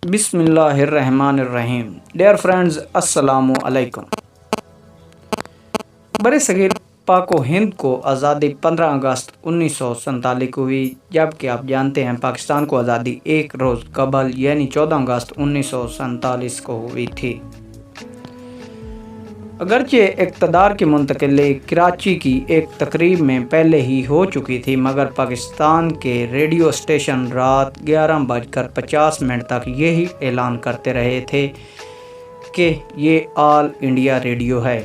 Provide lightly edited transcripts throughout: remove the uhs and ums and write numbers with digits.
بسم اللہ الرحمن الرحیم۔ ڈیئر فرینڈز، السلام علیکم۔ بر صغیر پاک و ہند کو آزادی 15 اگست 1947 کو ہوئی، جبکہ آپ جانتے ہیں پاکستان کو آزادی ایک روز قبل یعنی 14 اگست 1947 کو ہوئی تھی۔ اگرچہ اقتدار کی منتقلی کراچی کی ایک تقریب میں پہلے ہی ہو چکی تھی، مگر پاکستان کے ریڈیو اسٹیشن رات 11:50 تک یہی اعلان کرتے رہے تھے کہ یہ آل انڈیا ریڈیو ہے،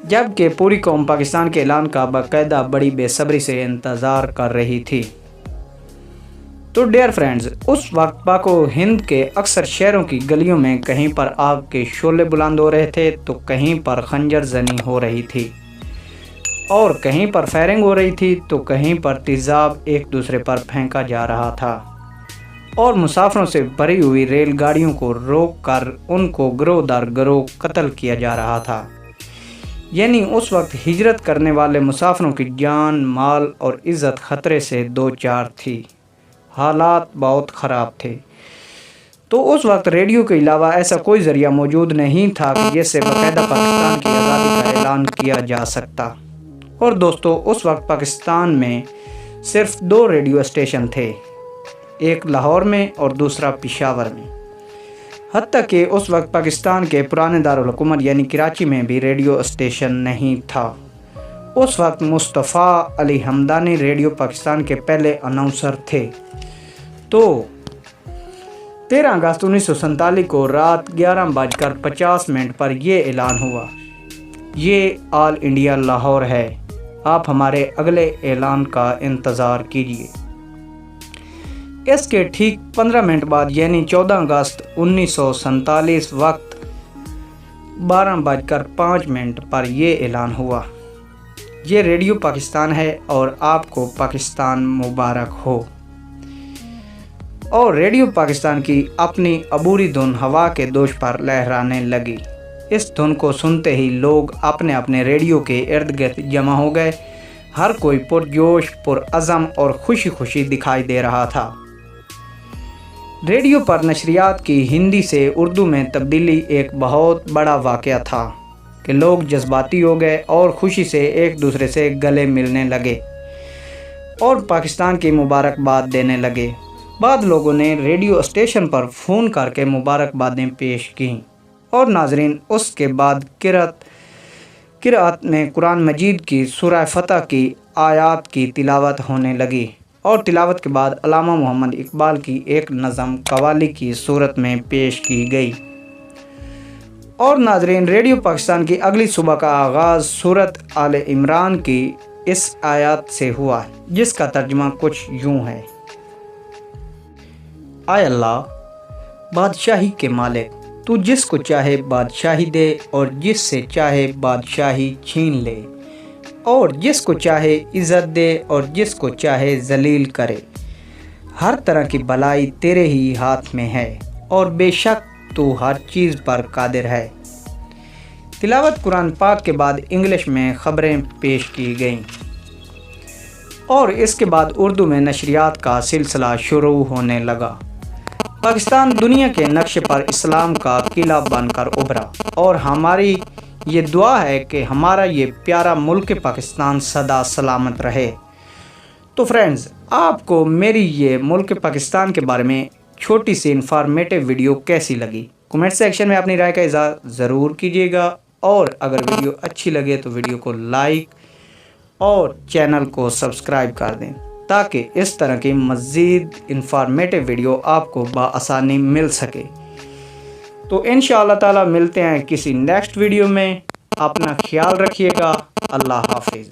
جبکہ پوری قوم پاکستان کے اعلان کا باقاعدہ بڑی بے صبری سے انتظار کر رہی تھی۔ تو ڈیئر فرینڈز، اس وقت پاک و ہند کے اکثر شہروں کی گلیوں میں کہیں پر آگ کے شعلے بلند ہو رہے تھے تو کہیں پر خنجر زنی ہو رہی تھی، اور کہیں پر فائرنگ ہو رہی تھی تو کہیں پر تیزاب ایک دوسرے پر پھینکا جا رہا تھا، اور مسافروں سے بھری ہوئی ریل گاڑیوں کو روک کر ان کو گروہ در گروہ قتل کیا جا رہا تھا۔ یعنی اس وقت ہجرت کرنے والے مسافروں کی جان، مال اور عزت خطرے سے دوچار تھی، حالات بہت خراب تھے۔ تو اس وقت ریڈیو کے علاوہ ایسا کوئی ذریعہ موجود نہیں تھا کہ جس سے باقاعدہ پاکستان کی آزادی کا اعلان کیا جا سکتا۔ اور دوستو، اس وقت پاکستان میں صرف 2 ریڈیو اسٹیشن تھے، ایک لاہور میں اور دوسرا پشاور میں۔ حتیٰ کہ اس وقت پاکستان کے پرانے دارالحکومت یعنی کراچی میں بھی ریڈیو اسٹیشن نہیں تھا۔ اس وقت مصطفیٰ علی ہمدانی ریڈیو پاکستان کے پہلے اناؤنسر تھے۔ تو 13 اگست 1947 کو رات 11:50 پر یہ اعلان ہوا، یہ آل انڈیا لاہور ہے، آپ ہمارے اگلے اعلان کا انتظار کیجیے۔ اس کے ٹھیک 15 منٹ بعد یعنی 14 اگست 1947 وقت 12:05 پر یہ اعلان ہوا، یہ ریڈیو پاکستان ہے اور آپ کو پاکستان مبارک ہو۔ اور ریڈیو پاکستان کی اپنی عبوری دھن ہوا کے دوش پر لہرانے لگی۔ اس دھن کو سنتے ہی لوگ اپنے اپنے ریڈیو کے ارد گرد جمع ہو گئے، ہر کوئی پرجوش، پرعزم اور خوشی خوشی دکھائی دے رہا تھا۔ ریڈیو پر نشریات کی ہندی سے اردو میں تبدیلی ایک بہت بڑا واقعہ تھا کہ لوگ جذباتی ہو گئے اور خوشی سے ایک دوسرے سے گلے ملنے لگے اور پاکستان کی مبارکباد دینے لگے۔ بعد لوگوں نے ریڈیو اسٹیشن پر فون کر کے مبارکبادیں پیش کیں، اور ناظرین، اس کے بعد قرأت میں قرآن مجید کی سورہ فتح کی آیات کی تلاوت ہونے لگی، اور تلاوت کے بعد علامہ محمد اقبال کی ایک نظم قوالی کی صورت میں پیش کی گئی۔ اور ناظرین، ریڈیو پاکستان کی اگلی صبح کا آغاز سورۃ آل عمران کی اس آیات سے ہوا، جس کا ترجمہ کچھ یوں ہے: اے اللہ، بادشاہی کے مالک، تو جس کو چاہے بادشاہی دے اور جس سے چاہے بادشاہی چھین لے، اور جس کو چاہے عزت دے اور جس کو چاہے ذلیل کرے۔ ہر طرح کی بلائی تیرے ہی ہاتھ میں ہے، اور بے شک تو ہر چیز پر قادر ہے۔ تلاوت قرآن پاک کے بعد انگلش میں خبریں پیش کی گئیں، اور اس کے بعد اردو میں نشریات کا سلسلہ شروع ہونے لگا۔ پاکستان دنیا کے نقشے پر اسلام کا قلعہ بن کر ابھرا، اور ہماری یہ دعا ہے کہ ہمارا یہ پیارا ملک پاکستان سدا سلامت رہے۔ تو فرینڈز، آپ کو میری یہ ملک پاکستان کے بارے میں چھوٹی سی انفارمیٹو ویڈیو کیسی لگی؟ کمنٹ سیکشن میں اپنی رائے کا اظہار ضرور کیجیے گا، اور اگر ویڈیو اچھی لگے تو ویڈیو کو لائک اور چینل کو سبسکرائب کر دیں، تاکہ اس طرح کی مزید انفارمیٹو ویڈیو آپ کو بآسانی مل سکے۔ تو انشاءاللہ تعالی ملتے ہیں کسی نیکسٹ ویڈیو میں۔ اپنا خیال رکھیے گا۔ اللہ حافظ۔